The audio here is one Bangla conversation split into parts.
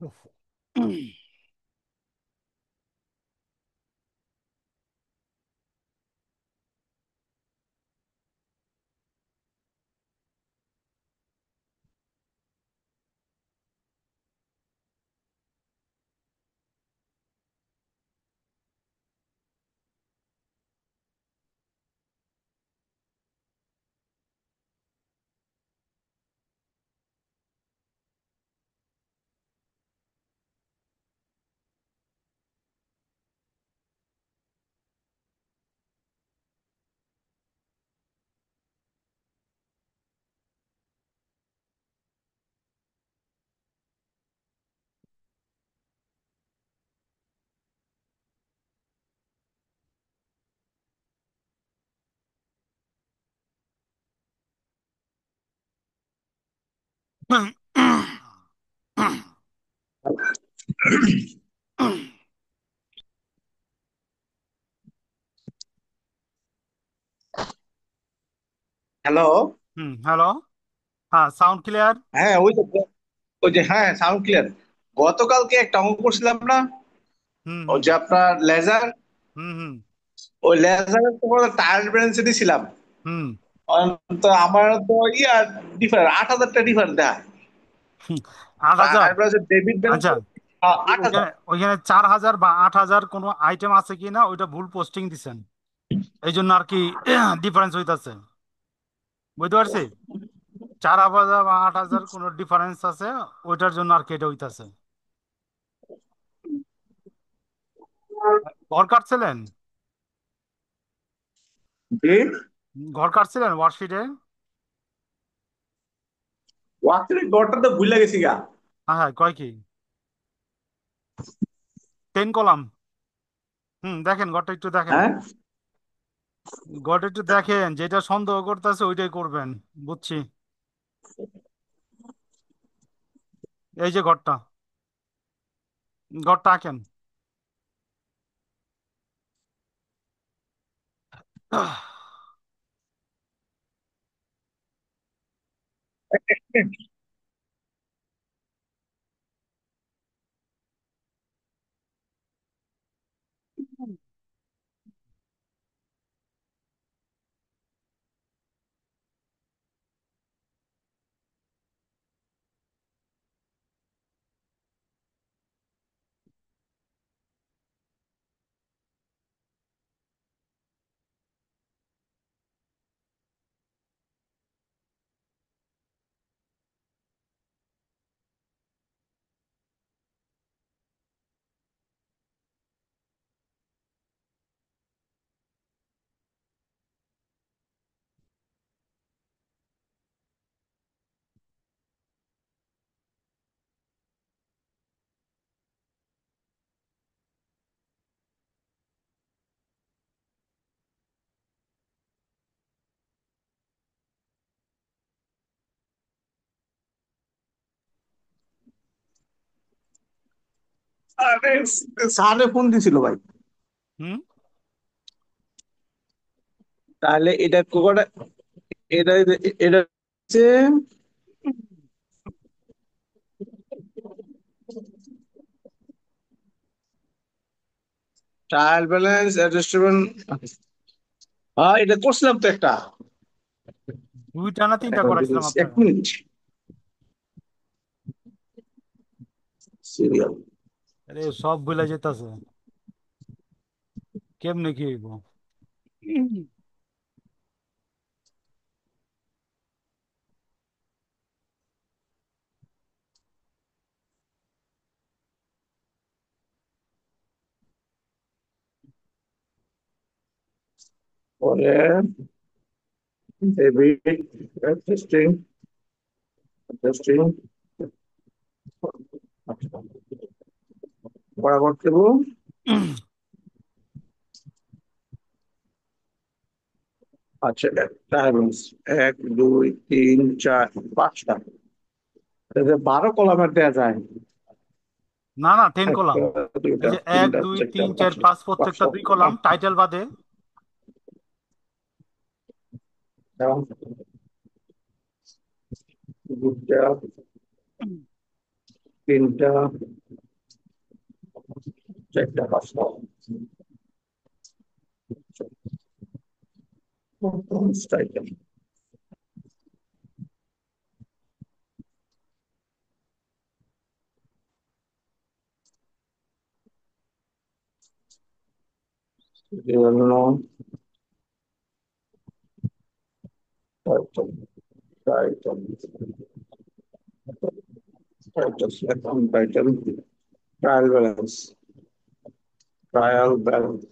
উফ। হ্যালো। হ্যালো। হ্যাঁ, সাউন্ড ক্লিয়ার। হ্যাঁ, ওই যে হ্যাঁ, সাউন্ড ক্লিয়ার। গতকালকে একটা অঙ্ক করছিলাম না? হুম ওই হুম যে আপনার লেজার, হুম হুম ওই লেজারের তো টায়ার ব্যালেন্সে দিছিলাম। হুম তো আমার তো ডিফারেন্ট 8,000 টাকা ডিফারেন্ট দেয়। 8,000। টায়ার ব্যালেন্সের ডেবিট ব্যালেন্স আচ্ছা, 8,000। ওইখানে ওইখানে 4,000 বা 8,000 কোনো আইটেম আছে কি না, ওইটা ভুল পোস্টিং দিছেন। এই জন্য আর কি ডিফারেন্স হইতাছে। বুঝতে পারছি। 4,000 বা 8,000 কোনো ডিফারেন্স আছে, ওইটার জন্য আর কি এটা হইতাছে। ঘর কাটছিলেন? জি। ঘর কাটছিলেন ওয়ার্কশিটে? ওয়াক্সের গড়টা তো ভুলে গেছি গা। হ্যাঁ হ্যাঁ, কয় কি? 10 কলাম। দেখেন ঘরটা একটু দেখেন। হ্যাঁ, ঘরটা একটু দেখেন, যেটা সন্দেহ করতেছে ওইটাই করবেন। বুঝছি। এই যে ঘরটা, ঘরটা আঁকেন। আরে, স্যারে ফোন দিছিল ভাই। হুম। তাহলে এটা কোকটা, এটা এটা হচ্ছে ট্রায়াল ব্যালেন্স অ্যাডজাস্টেবল। হ্যাঁ, এটা করছিলাম তো একটা। দুইটা না তিনটা এখন করাইছিলাম দেখেছি, এক আপনাকে? মিনিট। সিরিয়াল। আরে সব ভুলে যেতেছে, কেমনে কি হইব? পরে ডেবিট অ্যাডজাস্টিং অ্যাডজাস্টিং বরাবর দেব। আচ্ছা, ডায়াগনোস 1 2 3 4 5টা। এটা যে 12 কলামের দেয়া যায়। না না, 10 কলাম। একটা, এই দুইটা, যে এক তিনটা, দুই চারটা, তিন চার পাঁচটা, পাঁচ প্রত্যেকটা পাঁচটা। 2 কলাম, টাইটেল বাদে। দুইটা, তিনটা, চারটা, পাঁচটা, পাঁচটা item। জন্য item, item, item, account item, trial balance, trial balance,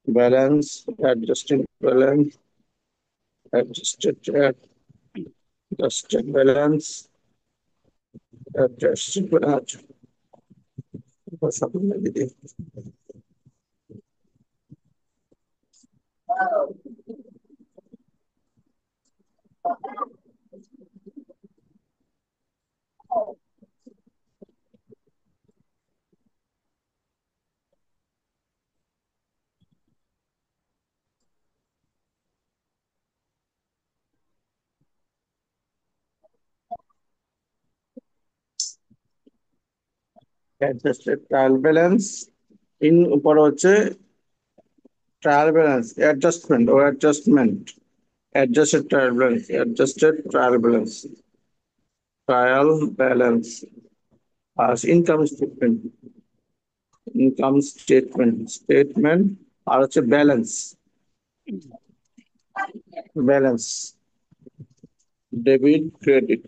balance, adjusted balance, adjusted, adjusted balance, adjusted balance, something like this. Adjusted trial balance in উপর হচ্ছে trial balance adjustment or adjustment adjusted trial balance adjusted trial balance trial balance as income statement আর হচ্ছে balance debit credit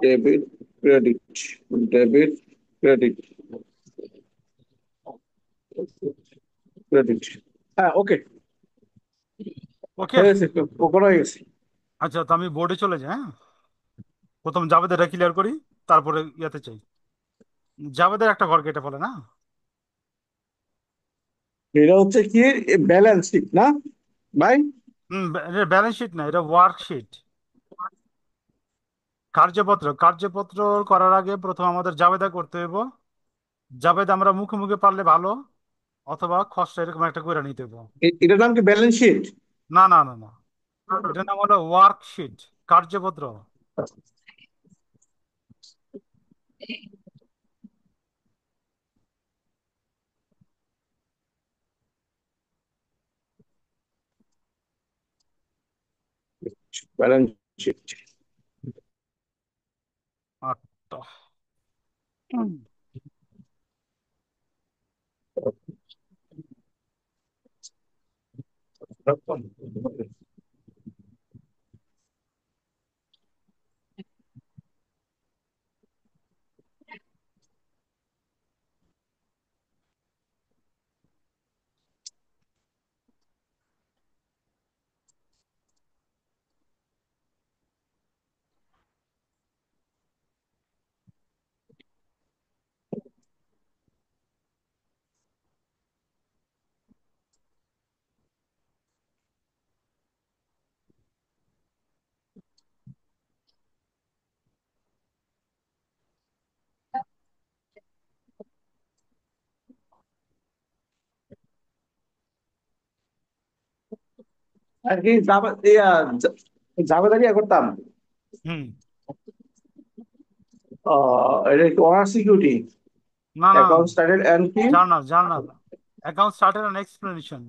debit credit debit credit credit হ্যাঁ ওকে ওকে। হয়ে গেছে করা হয়ে গেছে আচ্ছা, তো আমি বোর্ডে চলে যাই, হ্যাঁ। প্রথম জাভেদের ক্লিয়ার করি, তারপরে ইয়াতে চাই। জাভেদের একটা ঘর কেটে ফেলে না। এটা হচ্ছে কি ব্যালেন্স শিট না ভাই এটা ব্যালেন্স শিট না, এটা ওয়ার্কশিট। কার্যপত্র, কার্যপত্র করার আগে প্রথম আমাদের জাবেদা করতে হইব। জাবেদা আমরা মুখে মুখে পারলে ভালো, অথবা খসড়া এরকম একটা করে নিতে হইব। এটার নাম কি ব্যালেন্স শিট না না না না, এটার নাম হলো ওয়ার্কশিট, কার্যপত্র। ব্যালেন্স শিট আটটা। হুম। আর কি জাবেদা করতাম হুম। এটা একটু অনার সিকিউরিটি না না, অ্যাকাউন্ট স্টার্টেড এন্ড কি journal journal, account started and explanation.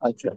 আচ্ছা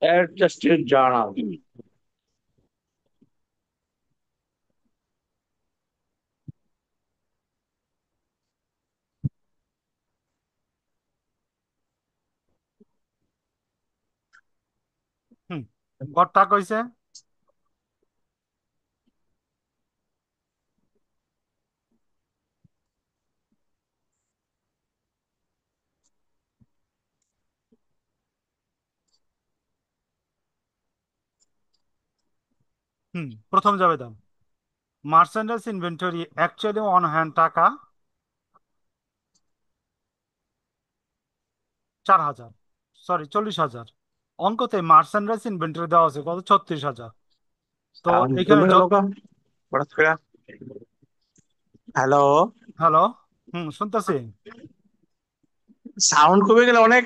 অ্যাডজাস্টেড জার্নাল গড় টাকা হইছে। প্রথম যাবে দাম, merchandise inventory actually on hand টাকা 4,000, সরি 40,000। অঙ্কতে মার্চেন্ডাইজ ইনভেন্টরি দেওয়া আছে কত, 36,000। তো সাউন্ড এখানে কমে গেল কা হঠাৎ করে। হ্যালো। হ্যালো, শুনতেছি। সাউন্ড কমে গেল অনেক।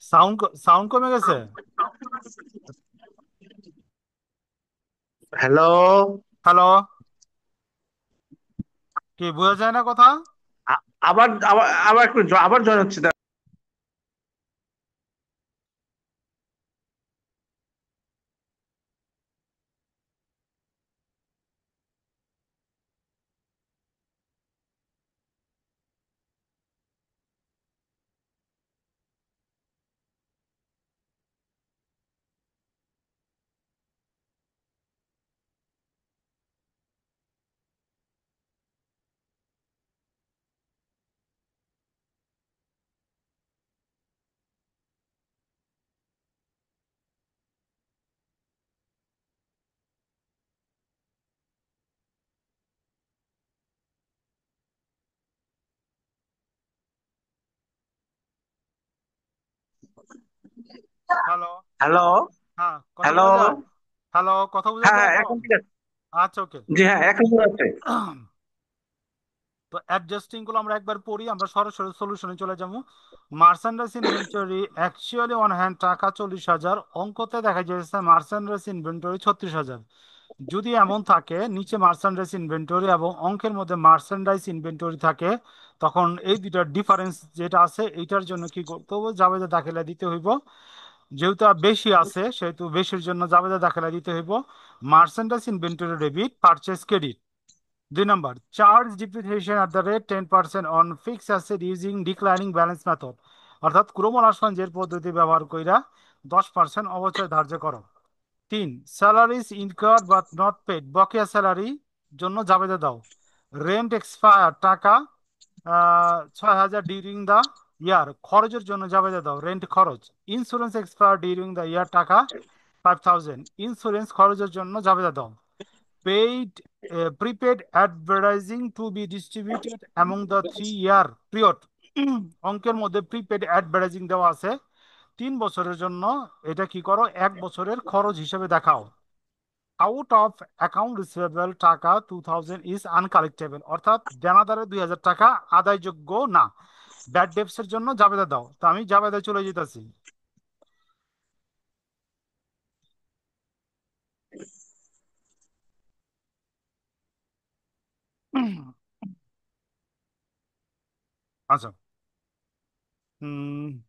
সাউন্ড সাউন্ড কমে গেছে। হ্যালো। হ্যালো, কি বোঝা যায় না কথা? আবার আবার আবার একটু আবার জয়েন হচ্ছে। হ্যালো। হ্যালো। হ্যাঁ, কথা হ্যালো। বোঝা যায়? হ্যালো, কথা বোঝা হ্যাঁ যায় হ্যাঁ, এখন? এখন ঠিক আছে। আচ্ছা, ওকে। জি হ্যাঁ, এখন ঠিক আছে। তো অ্যাডজাস্টিং গুলো আমরা একবার পড়ি, আমরা সরাসরি সলিউশনে চলে যাবো। Merchandise inventory actually on hand টাকা 40,000, অঙ্কতে দেখা যাচ্ছে মার্চেন্ডাইজ ইনভেন্টরি 36,000। যদি এমন থাকে নিচে মার্চেন্ডাইজ ইনভেন্টরি এবং অঙ্কের মধ্যে মার্চেন্ডাইজ ইনভেন্টরি থাকে, তখন এই দুটার ডিফারেন্স যেটা আছে এইটার জন্য কি করতে হবে, জাবেদা দাখিলা দিতে হইব। যেহেতু বেশি আছে সেহেতু বেশির জন্য জাবেদা দাখিলা দিতে হইব। Merchandise inventory debit, purchase credit. 2 number, charge depreciation at the rate 10% on fix asset using declining balance method, অর্থাৎ ক্রমহ্রাসমানজের পদ্ধতি ব্যবহার কইরা 10% অবচয় ধার্য করো। 3, salaries incurred but not paid, বকেয়া স্যালারি জন্য জাবেদা দাও। রেন্ট এক্সপায়ার টাকা 6,000 ডিউরিং দ্য ইয়ার, খরচের জন্য জাবেদা দাও, রেন্ট খরচ। Insurance expire during the year টাকা 5,000, ইন্স্যুরেন্স খরচের জন্য জাবেদা দাও। Paid prepaid advertising to be distributed among the 3 year period, অঙ্কের মধ্যে প্রিপেড অ্যাডভার্টাইজিং দেওয়া আছে 3 বছরের জন্য, এটা কি করো 1 বছরের খরচ হিসেবে দেখাও। আউট অফ অ্যাকাউন্ট রিসিভেবল টাকা 2,000 ইজ আনকালেক্টেবল, অর্থাৎ দেনাদারের 2,000 টাকা আদায়যোগ্য না। ব্যাড ডেপসের জন্য জাবেদা দাও। তো আমি জাবেদা চলে যেতেছি। আচ্ছা,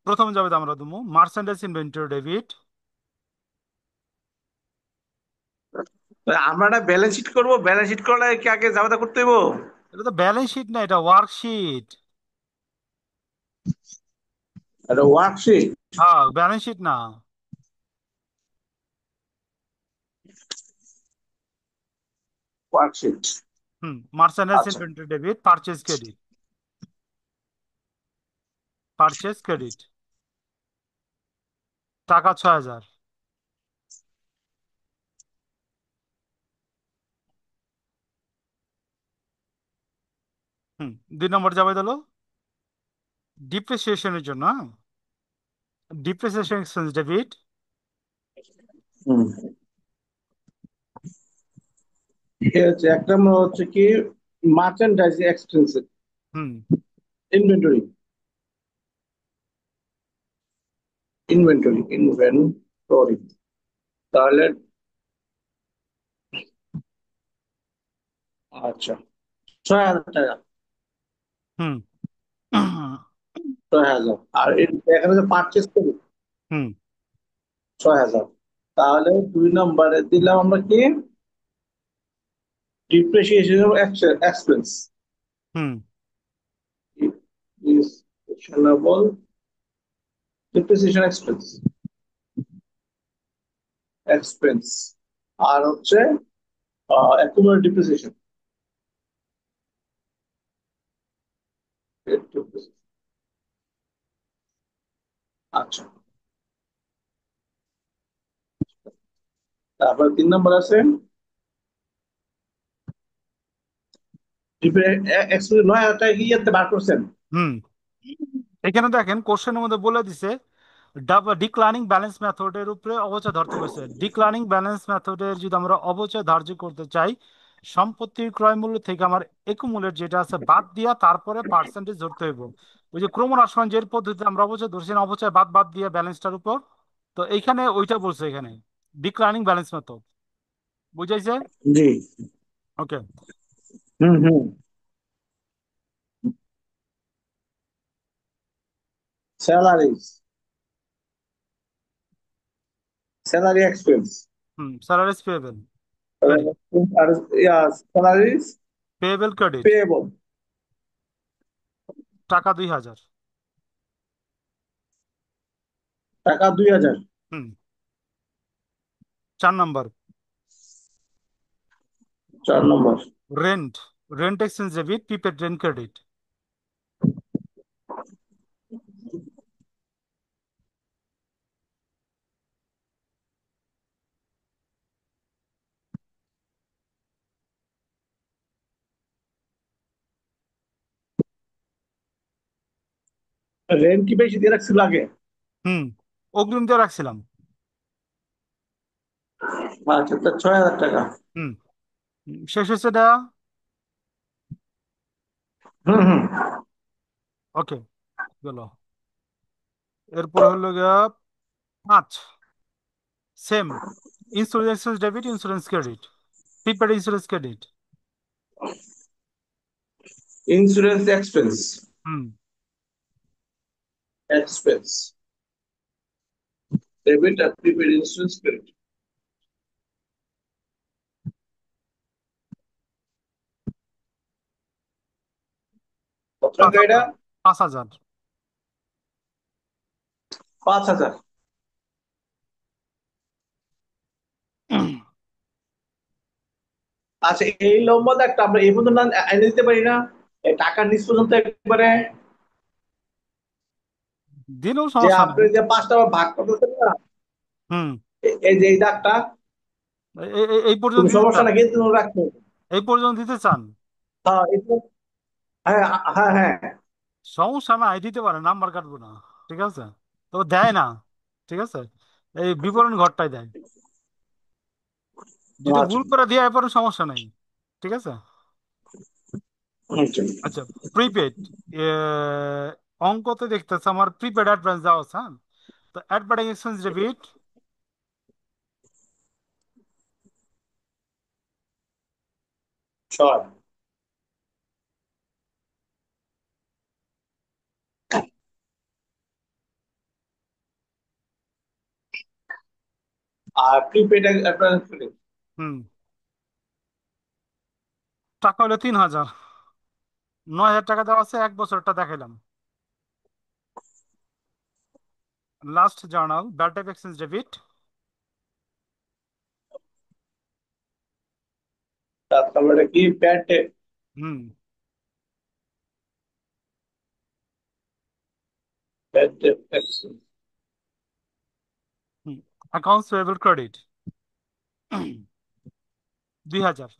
প্রথমে জাবেদা আমরা দেবো মার্চেন্ডাইজ ইনভেন্টরি ডেবিট। আমরা একটা ব্যালেন্স শিট করবো, ব্যালেন্স শিট করলে কি আগে জামাতা করতে হইব? এটা তো ব্যালেন্স শিট না, এটা ওয়ার্কশিট। একটা ওয়ার্কশিট। হ্যাঁ, ব্যালেন্স শিট না। ওয়ার্কশিট। মার্চেন্ডাইজ আচ্ছা। Inventory debit, purchase credit, purchase credit টাকা 6,000। 2 নম্বর যাবে হলো ডিপ্রিসিয়েশনের জন্য, ডিপ্রিসিয়েশন এক্সপেন্স ডেবিট। হুম। ঠিক আছে, এক নম্বর হচ্ছে কি মার্চেন্ডাইজ এক্সপেন্সিভ হুম ইনভেন্টরি। ইনভেন্টরি তাহলে আচ্ছা 6,000 টাকা। হুম 6,000 আর এখানে যে পারচেস করি হুম 6,000। তাহলে 2 নম্বরে দিলাম আমরা কি ডিপ্রিসিয়েশন এক্সপেন্স হুম ডিপ্রিসিয়েশন এক্সপেন্স এক্সপেন্স, আর হচ্ছে অ্যাকুমুলেটেড ডিপ্রিসিয়েশন। আচ্ছা, তারপর 3 নম্বর আছে এক্সপেন্স 9,000 টাকা কি ইয়েতে বার করছেন? হুম। এখানে দেখেন কোশ্চেনের মধ্যে বলে দিছে ডিক্লাইনিং ব্যালেন্স মেথডের উপরে অবচয় ধরতে বলছে। ডিক্লাইনিং ব্যালেন্স মেথডের যদি আমরা অবচয় ধার্য করতে চাই, সম্পত্তির ক্রয় মূল্য থেকে আমার একুমুলেট যেটা আছে বাদ দিয়া তারপরে পার্সেন্টেজ ধরতে হইব। ওই যে ক্রমহ্রাসমান যে পদ্ধতিতে আমরা অবচয় ধরছি না, অবচয় বাদ বাদ দিয়ে ব্যালেন্সটার উপর। তো এইখানে ওইটা বলছে এখানে ডিক্লাইনিং ব্যালেন্স মেথড। বুঝাইছে? জি। Okay. Hmm hmm. Salaries, salary expense, hmm, salaries payable credit. আর স্যালারিজ পেয়েবেল ক্রেডিট। পেয়েবল, টাকা 2,000। টাকা 2,000। হুম। 4 নম্বর, 4 নম্বর, rent. Rent exchange debit, prepaid rent credit. Rent কি বেশি দিয়ে রাখছিল আগে? হুম, অগ্রিম দিয়ে রাখছিলাম। আচ্ছা, তা 6,000 টাকা। হুম। শেষ হচ্ছে এটা। হুম হুম। ওকে, গেল। এরপরে হলো গিয়া 5, same. Insurance debit, insurance credit, prepaid insurance credit. Insurance expense, hmm. Expense, debit আর প্রিপেড ইন্স্যুরেন্স ক্রেডিট। কত পাঁচ টাকা এটা? হাজার 5,000। 5,000। আচ্ছা, এই লম্বা একটা আমরা এই পর্যন্ত এনে দিতে পারি না? এই টাকার নিচ পর্যন্ত একবারে, দিলেও যে সমস্যা আপনি নাই। যে 5টা ভাগ করতেছেন না, হুম। এই যে এই দাগটা, এই পর্যন্ত কোনো দিতে সমস্যা চান? না কিন্তু রাখতে হবে। এই পর্যন্ত দিতে চান? হ্যাঁ হ্যাঁ হ্যাঁ হ্যাঁ। সমস্যা নাই, দিতে পারে, নাম্বার কাটবো না। ঠিক আছে, তবে দেয় না। ঠিক আছে, এই বিবরণ ঘরটাই দেয়। যদি আচ্ছা ভুল করে দিয়ে এরপরে সমস্যা নেই। ঠিক আছে। আচ্ছা। আচ্ছা, প্রিপেড। অঙ্কতে দেখতেছে আমার প্রিপেড অ্যাডভান্স দেওয়া আছে, হ্যাঁ। তো অ্যাডভান্স এক্সচেঞ্জ ডেবিট। 6। আর প্রিপেড অ্যাডভান্স ক্রেডিট। হুম। টাকা হলো 3,000। 9,000 টাকা দেওয়া আছে, 1 বছরটা দেখাইলাম। Last journal bad type exchange debit. তারপরে কি প্যাড, হুম। প্যাড, hmm. Accounts payable credit. 2,000।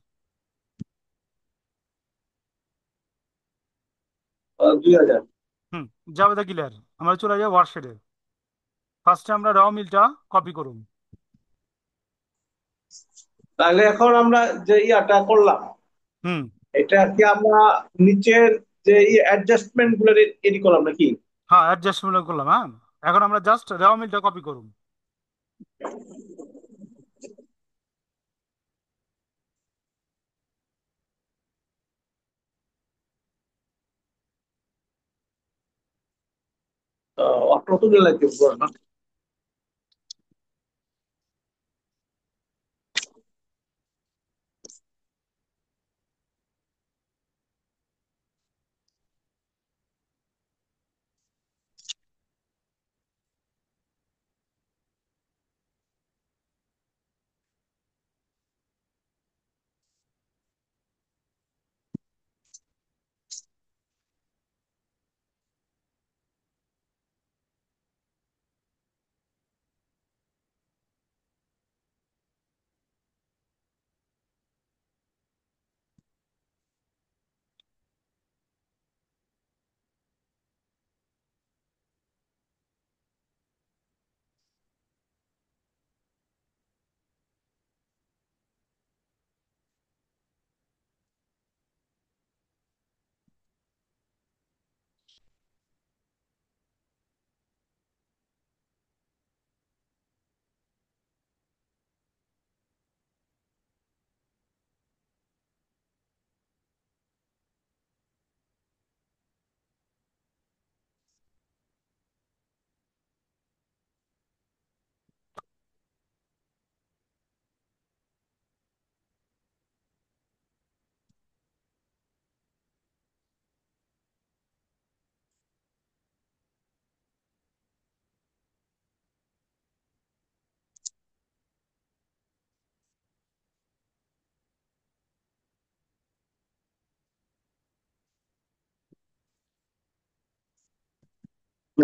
2,000। Hmm. যাবে ক্লিয়ার। আমরা চলে যাই ওয়ার্কশিটে। ফার্স্টে আমরা র মিলটা কপি করুন। তাহলে এখন আমরা যে ইয়াটা করলাম, হুম। এটা কি আমরা নিচের যে অ্যাডজাস্টমেন্ট গুলো এডি করলাম নাকি? হ্যাঁ, অ্যাডজাস্টমেন্ট করলাম, হ্যাঁ। এখন আমরা জাস্ট র মিলটা কপি করুন। কত দিন লাগবে না?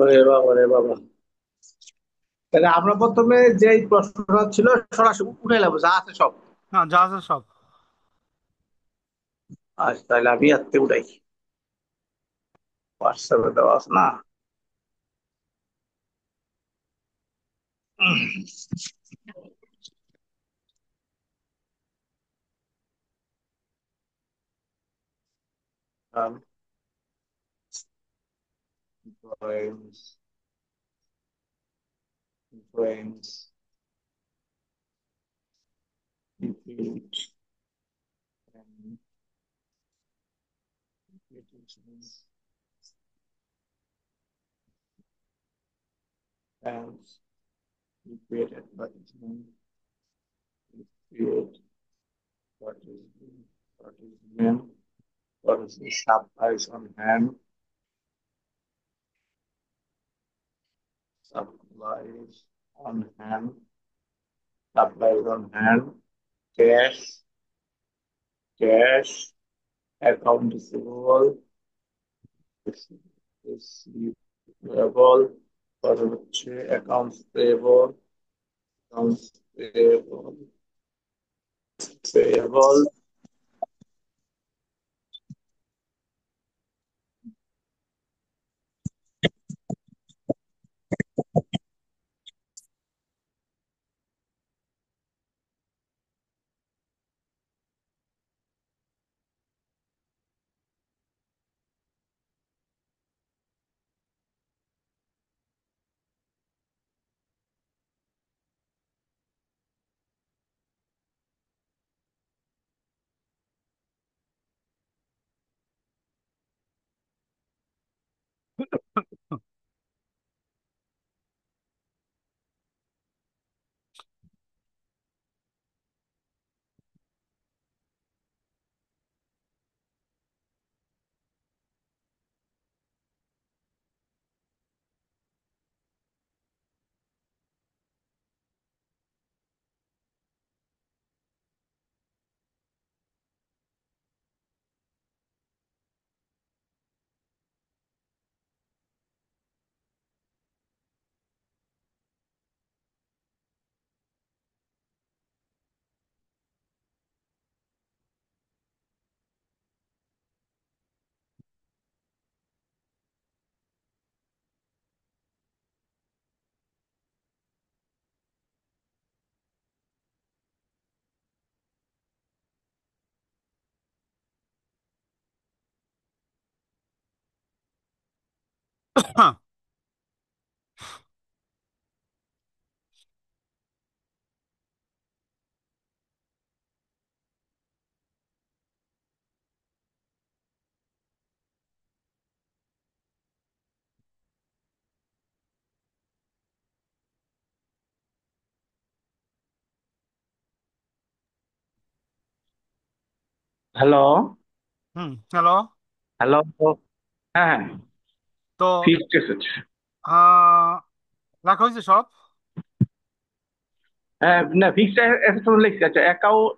ওরে বাবা রে বাবা। তাহলে আমরা প্রথমে যে প্রশ্নটা ছিল সরাসরি উঠাইলাম যা আছে সব। হ্যাঁ, যা আছে সব। আচ্ছা তাহলে আমি আজকে উঠাই, হোয়াটসঅ্যাপে দেওয়া আছে না। Drawings, drawings, repeat, and repetitions, and repeat advertisement, repeat advertisement, what is the supplies on hand, supplies on hand, supplies on hand, cash, cash, account receivable, receivable, পরে হচ্ছে accounts payable, accounts payable, payable. Hello. Hmm, hello. Hello. হ্যাঁ, তো ফিক্সড এসেছে। আহ লেখা হয়েছে সব। হ্যাঁ, না ফিক্সড এসেছে লিখছি। আচ্ছা,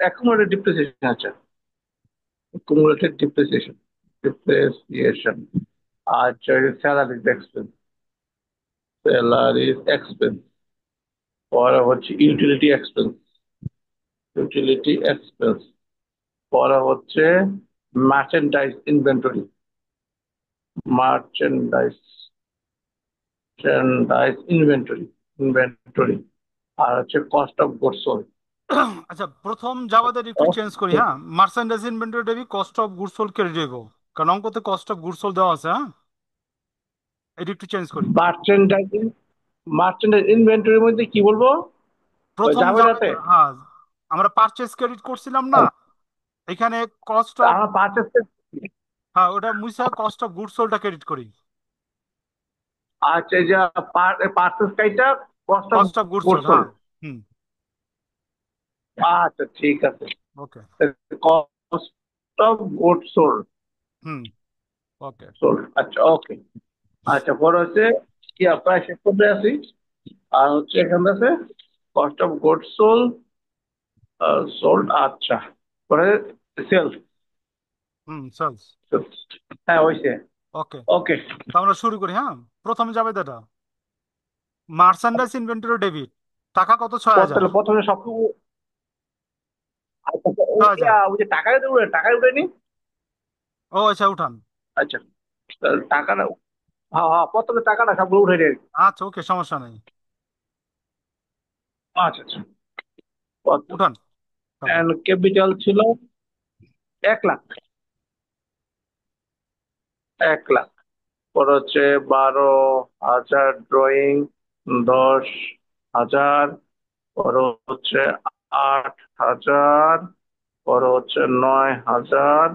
অ্যাকুমুলেটেড ডিপ্রিসিয়েশন। আচ্ছা, অ্যাকুমুলেটেড ডিপ্রিসিয়েশন, ডিপ্রিসিয়েশন। আচ্ছা, স্যালারিজ এক্সপেন্স, স্যালারিজ এক্সপেন্স। পরে হচ্ছে ইউটিলিটি এক্সপেন্স, ইউটিলিটি এক্সপেন্স। পরে হচ্ছে merchandise inventory, merchandise, merchandise inventory, inventory. আর হচ্ছে কস্ট অফ গুডস সোল্ড। আচ্ছা, প্রথম জাভাদের একটু চেঞ্জ করি। হ্যাঁ, merchandise inventory cost of goods sold credit হইব, কারণ অঙ্কতে কস্ট অফ গুডস সোল্ড দেওয়া আছে। হ্যাঁ, এটা একটু চেঞ্জ করি। মার্চেন্ডাইজিং, মার্চেন্ডাইজ ইনভেন্টরির মধ্যে কি বলবো? ওই প্রথম ঝামেলাতে জাভাতে, হ্যাঁ, আমরা পারচেস ক্রেডিট করছিলাম না, এখানে কস্ট অফ, আমার পারচেস। হ্যাঁ, ওটা মুছা কস্ট অফ গুডস সোল্ডটা ক্রেডিট করি। আচ্ছা, এই যে পার্সেস কাইটা cost of cost of goods goods sold, হ্যাঁ। সোল্ড। হুম। আচ্ছা ঠিক আছে। Okay. Cost of goods sold, hmm. Okay. Sold. আচ্ছা ওকে। আচ্ছা, পরে হচ্ছে কি প্রায় শেষ করতে আসি। আর হচ্ছে এখান থেকে cost of goods sold, sold. আচ্ছা, পরে সেলস। হুম, সেলস। হ্যাঁ হয়েছে। ওকে, ওকে। তো আমরা শুরু করি। হ্যাঁ, প্রথমে যাবে দাদা মার্চেন্ডাইজ ইনভেন্টরি ডেবিট, টাকা কত? 6,000। তাহলে প্রথমে সব। আচ্ছা, আচ্ছা, 6,000। ওই যে টাকায় উঠে নি। ও আচ্ছা, উঠান। আচ্ছা, তাহলে টাকাটা, হ্যাঁ হ্যাঁ, প্রথমে টাকাটা সবগুলো উঠে নিই। আচ্ছা, ওকে, সমস্যা নেই। আচ্ছা আচ্ছা। প্রথম উঠান তারপর। ক্যাপিটাল ছিল 1 লাখ। 1 লাখ। পরে হচ্ছে 12,000 ড্রয়িং, 10,000, পরে হচ্ছে 8,000, পরে হচ্ছে 9,000,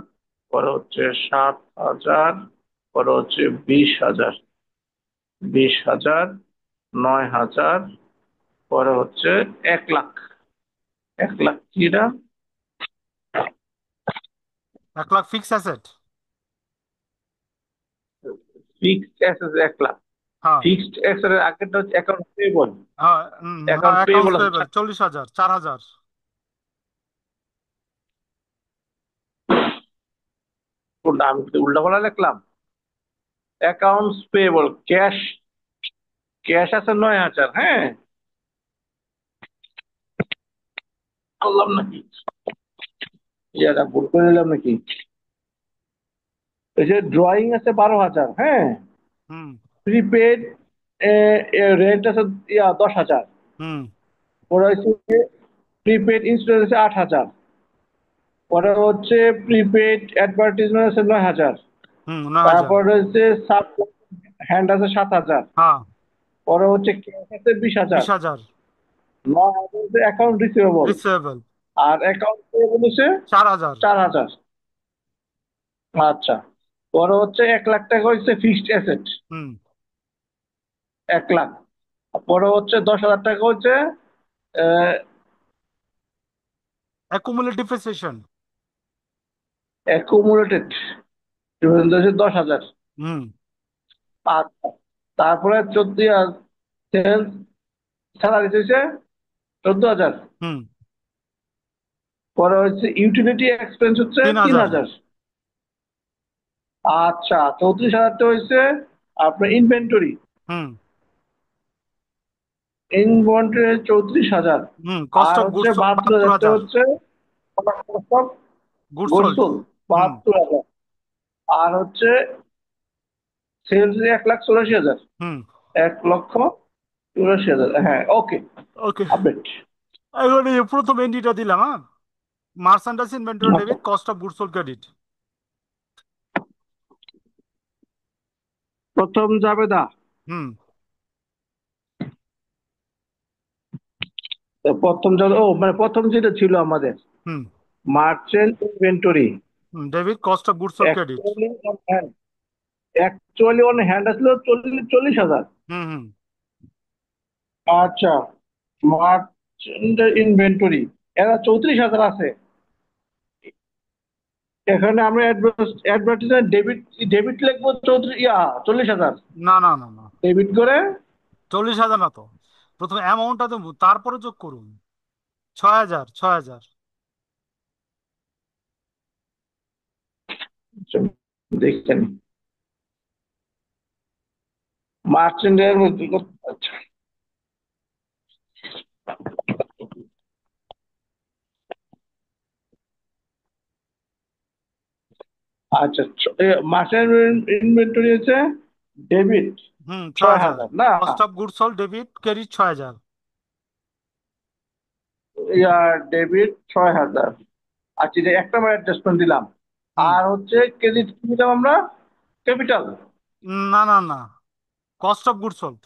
পরে হচ্ছে 7,000, পরে হচ্ছে 20,000। 20,000, 9,000, পরে হচ্ছে 1 লাখ। 1 লাখ কিরা? 1 lakh fix asset. Fixed asset 1 lakh. হ্যাঁ। ফিক্সড অ্যাসেটের আগেরটা হচ্ছে অ্যাকাউন্ট পেয়েবল। হ্যাঁ, হ্যাঁ, অ্যাকাউন্ট পেয়েবল অ্যাকাউন্টস আছে পেয়েবল 40,000, 4,000। কোনটা আমি উল্টা পাল্টা লিখলাম? Accounts payable, cash. ক্যাশ আছে 9,000, হ্যাঁ। বললাম নাকি? ইয়াটা ভুল করে নিলাম নাকি? এই যে ড্রয়িং আছে 12,000, হ্যাঁ। হুম। প্রিপেড রেন্ট আছে 10,000। হুম। পরে হচ্ছে প্রিপেড ইন্স্যুরেন্স আছে 8,000। পরে হচ্ছে প্রিপেড অ্যাডভার্টিজমেন্ট আছে 9,000। হুম, 9,000। তারপরে হচ্ছে সাব হ্যান্ড আছে 7,000। হ্যাঁ। পরে হচ্ছে ক্যাশ আছে 20,000। 20,000 9,000 হচ্ছে অ্যাকাউন্ট রিসিভেবল। রিসিভেবল। আর অ্যাকাউন্ট পেয়েবল হচ্ছে 4,000। 4,000। আচ্ছা। পরে হচ্ছে 1 লাখ টাকা হচ্ছে ফিক্সড অ্যাসেট। হুম। 1 লাখ। পরে হচ্ছে 10,000 টাকা হচ্ছে অ্যাকুমুলেট ডিপ্রিসিয়েশন। অ্যাকুমুলেটেড, হচ্ছে 10,000। হুম। আচ্ছা। তারপরে 14 সেলস স্যালারি হচ্ছে 14,000। হুম। পরে হচ্ছে ইউটিলিটি এক্সপেন্স হচ্ছে 3,000। 3,000। আচ্ছা, 34,000টা হচ্ছে আপনার ইনভেন্টরি। হুম। ইনভেন্টরি 34,000। হুম, কস্ট আর অফ হচ্ছে গুডস 72,000টা 72,000। হচ্ছে গুডস সোল্ড। গোরসুল। হুম। 72,000। আর হচ্ছে সেলস 1,84,000। হুম। 1,84,000, হ্যাঁ, ওকে। ওকে, আপডেট। এখন এই প্রথম এন্ট্রিটা দিলাম। হ্যাঁ, মার্চেন্ডাইজ ইনভেন্টরি আচ্ছা, debit, cost of goods sold credit. প্রথম জাবেদা। হুম। প্রথম ও মানে প্রথম যেটা ছিল আমাদের hmm. Merchant inventory. Hmm, debit, cost of goods sold credit. Actually on hand. Actually on hand আসলো 40,000। হুম। হুম। আচ্ছা। মার্চেন্ট ইনভেন্টরি এরা 34,000 আছে। এখানে আমরা অ্যাডভার্টাইজমেন্ট ডেবিট, ডেবিট লিখবো 40,000। না, না, না, না, ডেবিট করে। 40,000 না তো। প্রথমে অ্যামাউন্টটা দেবো, তারপরে যোগ করুন। 6,000, 6,000। আচ্ছা, দেখছেন মার্চেন্ট এর মধ্যে আচ্ছা। আচ্ছা, মার্চেন্ট ইনভেন্টরি হচ্ছে ডেবিট হুম, ছয় 6,000। হাজার না? Cost of goods sold debit credit 6,000। Debit 6,000। আচ্ছা, যে একটা বার অ্যাডজাস্টমেন্ট দিলাম। হুম। আর হচ্ছে ক্রেডিট কি দিলাম আমরা? ক্যাপিটাল। না, না, না, cost of goods sold.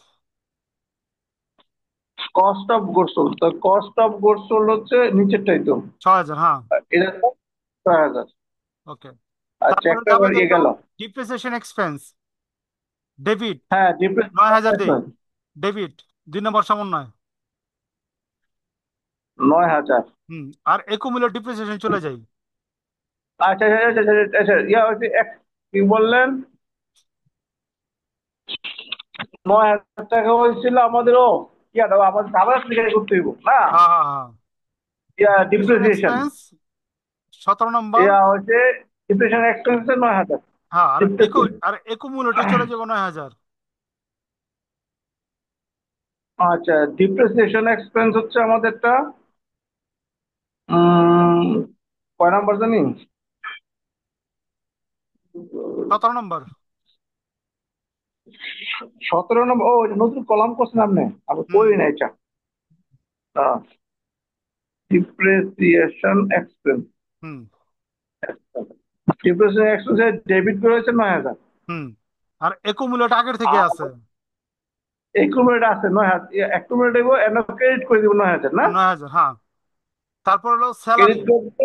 Cost of goods sold, তো কস্ট অফ গুডস সোল্ড হচ্ছে নিচেরটাই তো। 6,000, হ্যাঁ। এটা 6,000। ওকে, আচ্ছা, তারপরে একটা যাবে বার কত? গেল। ডিপ্রিসিয়েশন এক্সপেন্স ডেবিট হ্যাঁ, 9,000 দেই। ডিপ্রেসমেন্ট ডেবিট 2 নম্বর সমন্বয়। 9,000। হুম, আর একুমুলেট ডিপ্রিসিয়েশন চলে যাই। আচ্ছা আচ্ছা আচ্ছা আচ্ছা আচ্ছা, হচ্ছে কি বললেন? 9,000 টাকা হয়েছিল আমাদের। ও ইয়াটা আমাদের আবার ক্লিয়ার করতে হইব না? হ্যাঁ, হ্যাঁ, হ্যাঁ। Depreciation depreciation. এক্সপেন্স 17 নম্বর। ইয়া হচ্ছে ডিপ্রিসিয়েশন এক্সপেন্স 9,000। হ্যাঁ, আর একু, ডিপ্রেসিং। আর একুমুলেটর চলে যাবো 9,000। আচ্ছা, ডিপ্রেসিয়েশন এক্সপেন্স হচ্ছে আমাদেরটা উম, কয় নাম্বার জানি? 17 নম্বর। 17 নম্বর। ও, এটা নতুন কলাম করছেন আপনি? আমি হুম করি না এটা। ডিপ্রেসিয়েশন এক্সপেন্স। হুম ডিপ্রেসিয়েশন এক্সপেন্সে ডেবিট করেছে 9,000। হুম আর একুমুলেটর আগের থেকে আর আছে। একুমুলেট আছে 9,000, অ্যাকুমুলেট দেবো, এনে ক্রেডিট করে দিব 9,000 না? 9,000, হ্যাঁ। তারপর হলো স্যালারি। ক্রেডিট করে দিতে।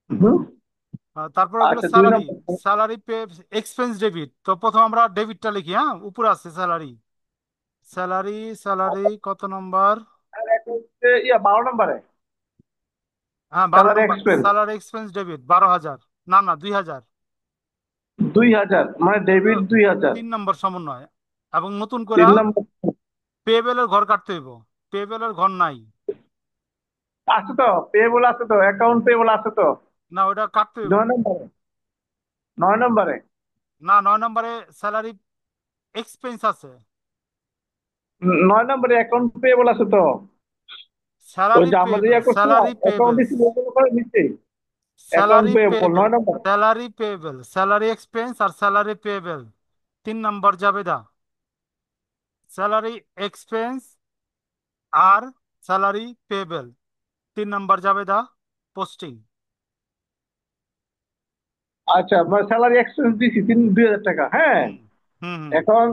হুম। তারপর ওগুলো আচ্ছা, দুই স্যালারি। নম্বর। Salary pay, expense debit. তো প্রথম আমরা ডেবিটটা লিখি, হ্যাঁ, উপরে আছে স্যালারি। স্যালারি, স্যালারি কত নম্বর? আর একটা হচ্ছে 12 নম্বরে হ্যাঁ, বারো স্যালারি নম্বর এক্সপেন্স। Salary expense debit 12,000। না না, 2,000। 2,000 মানে ডেবিট 2,000। 3 নম্বর সমন্বয়। এবং নতুন করে 3 নম্বর। পেবেলের ঘর কাটতে হইব। পেবেলের ঘর নাই। আছে তো, পেয়েবল আছে তো, অ্যাকাউন্ট পেয়েবল আছে তো। না, ওটা কাটতে হইব। 9 নম্বরে। 9 নম্বরে। না, 9 নম্বরে স্যালারি এক্সপেন্স আছে। 9 নম্বরে অ্যাকাউন্ট পেয়েবল আছে তো। ওই স্যালারি যে আমাদের পেয়েবল, ইয়া করছে না, স্যালারি অ্যাকাউন্ট পেয়েবলস, রিসিভেবল করে নিচ্ছে। অ্যাকাউন্ট স্যালারি পেয়েবল পেয়েবল, 9 নম্বর। স্যালারি পেয়েবল, স্যালারি এক্সপেন্স আর স্যালারি পেয়েবল। 3 নম্বর জাবেদা। স্যালারি এক্সপেন্স আর স্যালারি পেয়েবল। 3 নম্বর জাবেদা পোস্টিং। আচ্ছা, মানে স্যালারি এক্সপেন্স দিছি 2,000 টাকা, হ্যাঁ। হুম হুম হুম এখন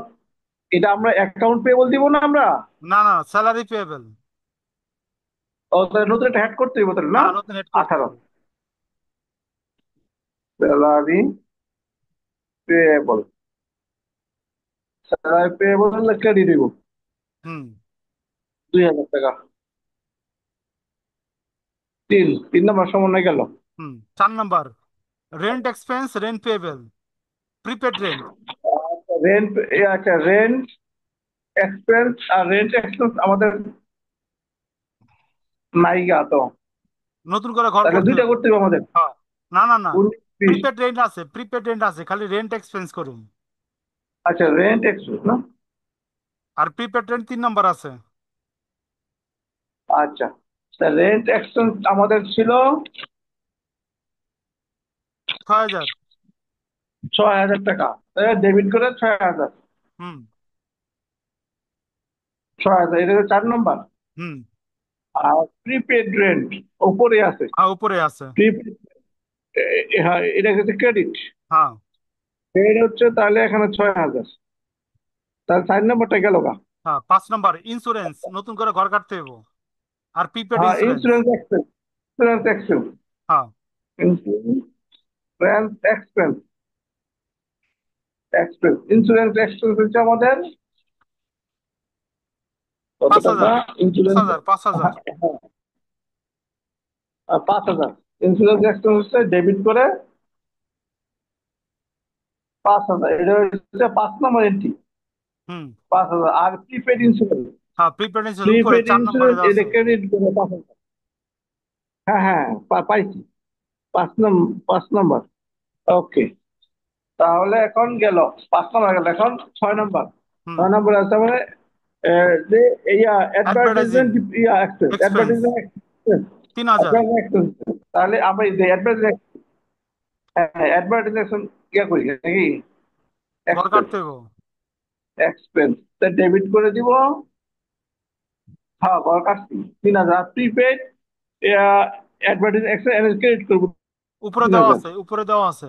এটা আমরা অ্যাকাউন্ট পেয়েবল দিব না আমরা? না না, স্যালারি পেয়েবল। ও, তাহলে নতুন একটা হ্যাড করতে হবে তাহলে না? হ্যাঁ, নতুন এড করতে 18 হবে। Salary payable. Salary payable credit দিব হুম 2,000 টাকা। 3 নম্বর সমন্বয় গেল। 4 নম্বর rent expense, rent payable, prepaid rent. Rent. আচ্ছা, রেন্ট এক্সপেন্স আর রেন্ট এক্সপেন্স আমাদের নাইগা তো। নতুন করে ঘর তাহলে করতে দুইটা হইব। করতে হবে আমাদের। হ্যাঁ। না না না, 19, 20। প্রিপেড রেন্ট আছে, প্রিপেড রেন্ট আছে, খালি রেন্ট এক্সপেন্স করুন। আচ্ছা, রেন্ট এক্সপেন্স না? আর প্রিপেড রেন্ট 3 নম্বর আছে। আচ্ছা, তা রেন্ট এক্সপেন্স আমাদের ছিল 6,000। 6,000 টাকা। ডেবিট করে 6,000। হুম 6,000, এটা হচ্ছে 4 নম্বর। হুম আর প্রিপেড রেন্ট উপরে আছে। হ্যাঁ, উপরে আছে। প্রিপেড, হ্যাঁ, এটা হচ্ছে ক্রেডিট। হ্যাঁ ক্রেডিট হচ্ছে তাহলে এখানে 6,000। তাহলে 4 নম্বরটা গেল গা। হ্যাঁ, 5 নম্বর ইন্স্যুরেন্স, নতুন করে ঘর কাটতে হইব। আর প্রিপেড হ্যাঁ, insurance. Insurance expense. Insurance expense. হ্যাঁ, insurance expense. Expense, insurance expense হচ্ছে আমাদের কত পাঁচ টাকা? হাজার পাঁচ ইন্স্যুরেন্স। হাজার 5,000। হ্যাঁ, হ্যাঁ, 5,000। ইন্স্যুরেন্স এক্সপেন্স হচ্ছে ডেবিট করে 5,000, এটা হচ্ছে 5 নম্বর এন্ট্রি। হুম 5,000। আর প্রিপেড ইন্স্যুরেন্স। হ্যাঁ, প্রিপেড ইন্স্যুরেন্স উপরে প্রিপেড 4 নম্বরে ইন্স্যুরেন্স দেওয়া এটা আছে। ক্রেডিট করে 5,000। হ্যাঁ হ্যাঁ, পাইছি। 5 নম্বর, 5 নম্বর। ওকে। তাহলে এখন গেল 5 নম্বর গেল, এখন 6 নম্বর। হুম 6 নম্বর আছে মানে যে yeah advertising advertisement, yeah expense, expense advertisement expense. 3,000। Advertisement expense. তাহলে আমরা এই যে অ্যাডভার্টাইজমেন্ট, হ্যাঁ, অ্যাডভার্টাইজমেন্ট ইয়া করি নাকি? ঘর এক্সপেন্স। কাটতে হইব। এক্সপেন্স তা ডেবিট করে দিব। হ্যাঁ, ঘর কাটছি 3,000। প্রিপেড অ্যাডভার্টাইজ এক্সপেন্স ক্রেডিট করবো উপরে তিন দেওয়া হাজার আছে, উপরে দেওয়া আছে।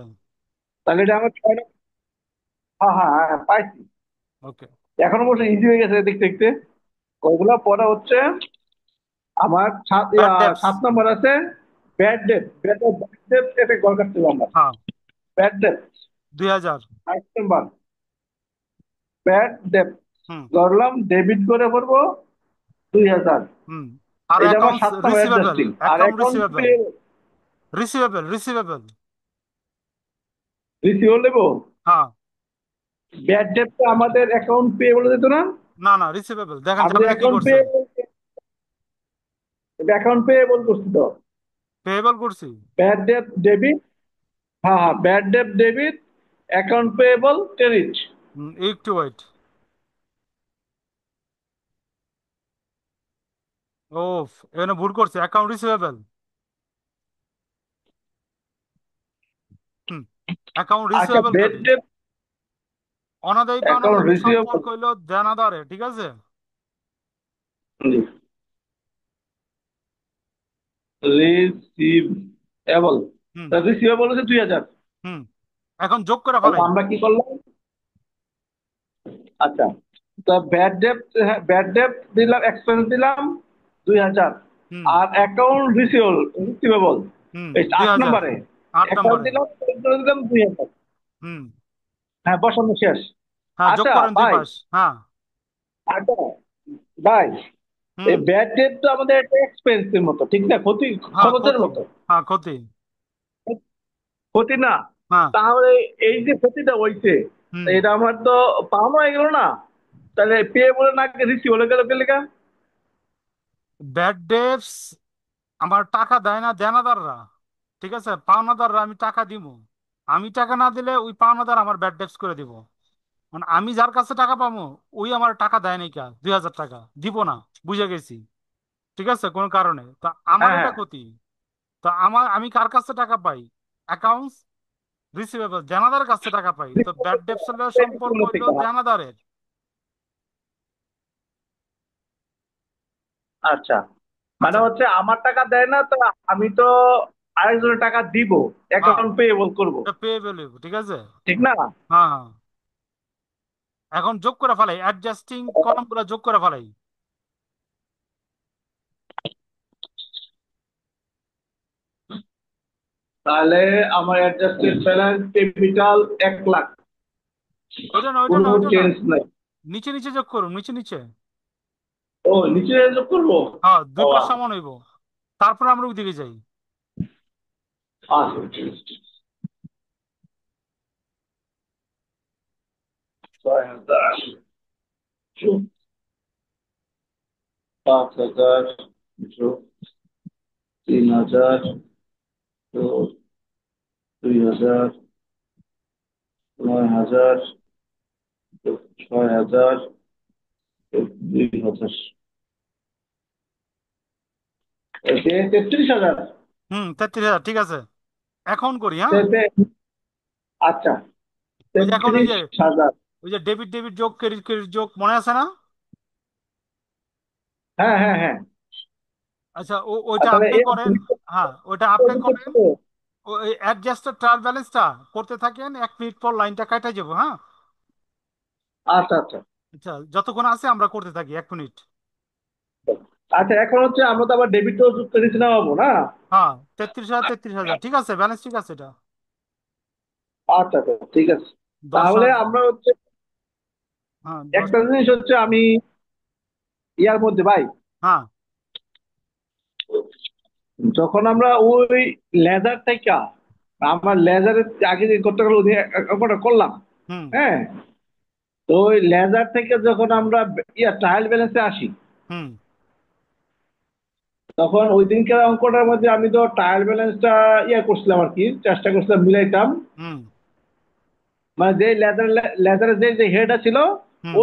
তাহলে এটা আমার 6 নম্বর। হ্যাঁ হ্যাঁ হ্যাঁ, পাইছি। ওকে। এখন অবশ্য ইজি হয়ে গেছে দেখতে দেখতে। ওইগুলো পরে হচ্ছে আমার ব্যাড ডেপস। 7 নম্বর আছে ব্যাড ডেট। ব্যাড ডেট এটা ঘর কাটতে হবে আমার। হ্যাঁ, ব্যাড ডেট 2,000। 8 নম্বর। ব্যাড ডেট হুম ধরলাম, ডেবিট করে পড়বো 2,000। হুম আর এটা আমার অ্যাকাউন্টস 7 নম্বর রিসিভেবল, অ্যাডজাস্টিং। আর অ্যাকাউন্ট এখন receivable, pay receivable, receivable. Receive নেবো। হ্যাঁ। ব্যাড ডেটটা আমাদের অ্যাকাউন্ট পে বলে দিত না? না না, রিসিভেবল, দেখেন আমাদের জাবেদা কি অ্যাকাউন্ট পে, করছে। অ্যাকাউন্ট পে বল করছি তো। পেয়েবল করছি। ব্যাড ডেট ডেবিট, হ্যাঁ হ্যাঁ, bad debt debit, account payable credit. একটু ওয়েট। ও, এখানে ভুল করছে, অ্যাকাউন্ট রিসিভেবল। হুম, অ্যাকাউন্ট আচ্ছা, রিসিভেবল ব্যাড ক্রেডিট। ডেট অনাদায়ী অ্যাকাউন্ট পাওনাদারি রিসিভেবল। সম্পর্ক হইলো দেনাদারে, ঠিক আছে। জি, রিসিভেবল। হুম। রিসিভেবল হচ্ছে 2000। হুম, এখন যোগ করে তাহলে ফেলাই। আমরা কি করলাম? আচ্ছা, তো ব্যাড ডেট, ব্যাড ডেট দিলাম, এক্সপেন্স দিলাম 2000। হুম। আর অ্যাকাউন্ট রিসিভেবল, রিসিভেবল হুম, এই দুই 8 হাজার নম্বরে 8 অ্যাকাউন্ট নম্বরে। দিলাম, করে দিলাম 2000। হুম। হ্যাঁ, বসানো শেষ। হ্যাঁ, যোগ আচ্ছা করেন দুই ভাই, পাশ। হ্যাঁ। আচ্ছা ভাই, এই হুম। ব্যাড ডেট তো আমাদের একটা এক্সপেন্সের মতো, ঠিক না? ক্ষতি, হ্যাঁ, খরচের ক্ষতি। মতো। হ্যাঁ, ক্ষতি। ক্ষতি না? হ্যাঁ। তাহলে এই যে ক্ষতিটা হইছে, হুম। এটা আমার তো পাওনা হয়ে গেল না? তাহলে পে বলে না, রিসিভ হলে গেল কে লেখা? ব্যাড ডেটস আমার টাকা দেয় না দেনাদাররা, ঠিক আছে, পাওনাদাররা আমি টাকা দিব। আমি টাকা না দিলে ওই পাওনাদার আমার ব্যাড ডেটস করে দিব। মানে আমি যার কাছে টাকা পাবো, ওই আমার টাকা দেয় নাই কা 2000 টাকা দিব না, বুঝে গেছি, ঠিক আছে, কোনো কারণে তো আমার হ্যাঁ এটা হ্যাঁ, ক্ষতি। তো আমি কার কাছে টাকা পাই? অ্যাকাউন্টস রিসিভেবল, দেনাদারের কাছে টাকা পাই, তো ব্যাড ডেটস সম্পর্ক হইলো দেনাদারের। আচ্ছা, মানে আচ্ছা। হচ্ছে আমার টাকা দেয় না তো, আমি তো আরেকজনের টাকা দিব, হ্যাঁ, অ্যাকাউন্ট পেয়েবল করব, এটা পে ভ্যালু, ঠিক আছে। ঠিক না? হ্যাঁ, হ্যাঁ। এখন যোগ করে ফেলাই, অ্যাডজাস্টিং কলাম গুলা যোগ করে ফেলাই। তাহলে আমার অ্যাডজাস্টেড ব্যালেন্স ক্যাপিটাল 1 লাখ, ওইটা না, ওইটা কোনো না, ওইটা না। চেঞ্জ নাই। নিচে নিচে যোগ করুন, নিচে নিচে। ও, নিচে যোগ করবো? হ্যাঁ, দুই ও পাশ সমান হইব। তারপরে আমরা ওইদিকে যাই। আচ্ছা, 6,000, 5,000, 3,000, 2,000, 9,000, 6,000, 2,000, 33,000। হুম, 33,000, ঠিক আছে। এখন করি, হ্যাঁ। আচ্ছা, ওই যে এখন ওই তেত্রিশ যে হাজার ডেবিট ডেবিট যোগ, ক্রেডিট ক্রেডিট যোগ, মনে আছে না? হ্যাঁ হ্যাঁ হ্যাঁ। আচ্ছা, আর ওইটা তাহলে আপনি করেন। হ্যাঁ, ওইটা আপনি করেন। ওই অ্যাডজাস্টেড ট্রায়াল ব্যালেন্সটা করতে থাকেন, 1 মিনিট পর লাইনটা কাটা যাবো, হ্যাঁ। আচ্ছা আচ্ছা আচ্ছা, যতক্ষণ আছে আমরা করতে থাকি, 1 মিনিট। আচ্ছা, এখন হচ্ছে আমরা তো আবার ডেবিট ও ক্রেডিট নেওয়াবো না? হ্যাঁ, 33,000, 33,000, ঠিক আছে, ব্যালেন্স ঠিক আছে এটা। আচ্ছা আচ্ছা, ঠিক আছে। দশ তাহলে হাজার আমরা হচ্ছে হ্যাঁ, একটা জিনিস হচ্ছে আমি ইয়ার মধ্যে ভাই, হ্যাঁ। যখন আমরা ওই লেজার থেকে, আমার লেজারের আগে যে কত করলাম, হুম। হ্যাঁ, তো ওই লেজার থেকে যখন আমরা ট্রায়াল ব্যালেন্সে আসি, হুম। তখন ওই দিনকার অঙ্কটার মধ্যে আমি তো ট্রায়াল ব্যালেন্সটা করছিলাম আর কি, চেষ্টা করছিলাম মিলাইতাম। হুম। মানে যে লেজারের যে যে হেডটা ছিল, হুম।